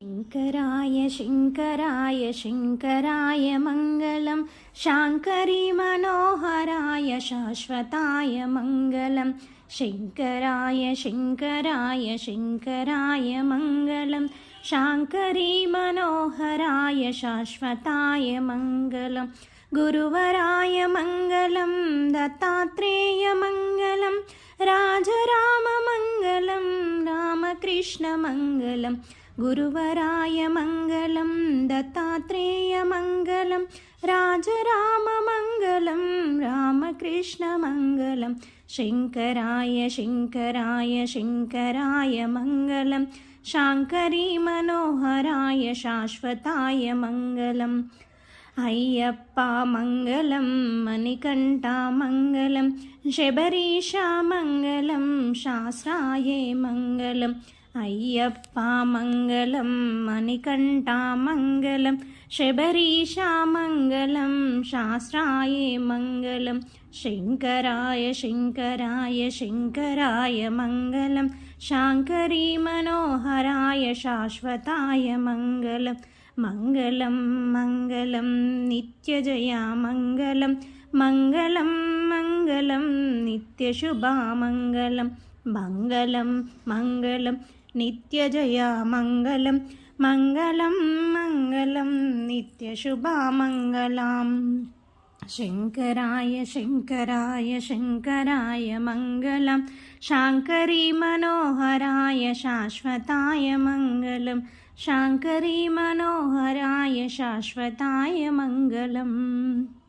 शङ्कराय शङ्कराय शङ्कराय मङ्गलं शाङ्करी मनोहराय शाश्वताय मङ्गलं शङ्कराय शङ्कराय शङ्कराय मङ्गलं शाङ्करी मनोहराय शाश्वताय मङ्गलं गुरुवराय मङ्गलं दत्तात्रेय मङ्गलं राजराममङ्गलं रामकृष्णमङ्गलं गुरुवराय मङ्गलं दत्तात्रेयमङ्गलं राजराममङ्गलं रामकृष्णमङ्गलं शङ्कराय शङ्कराय शङ्कराय मङ्गलं शाङ्करी मनोहराय शाश्वताय मङ्गलम् अय्यप्पा मङ्गलं मणिकण्ठा मङ्गलं शबरीशा मङ्गलं शास्त्राये मङ्गलम् अय्यप्पा मङ्गलं मणिकण्ठा मङ्गलं शबरीशा मङ्गलं शास्त्राये मङ्गलं शङ्कराय शङ्कराय शङ्कराय मङ्गलं शाङ्करी मनोहराय शाश्वताय मङ्गलं मङ्गलं मङ्गलं नित्यजया मङ्गलं मङ्गलं मङ्गलं नित्यशुभा मङ्गलं मङ्गलं मङ्गलं नित्यजया मङ्गलं मङ्गलं मङ्गलं नित्यशुभा मङ्गलम् शङ्कराय शङ्कराय शङ्कराय मङ्गलं शाङ्करी मनोहराय शाश्वताय मङ्गलं शाङ्करी मनोहराय शाश्वताय मङ्गलम्।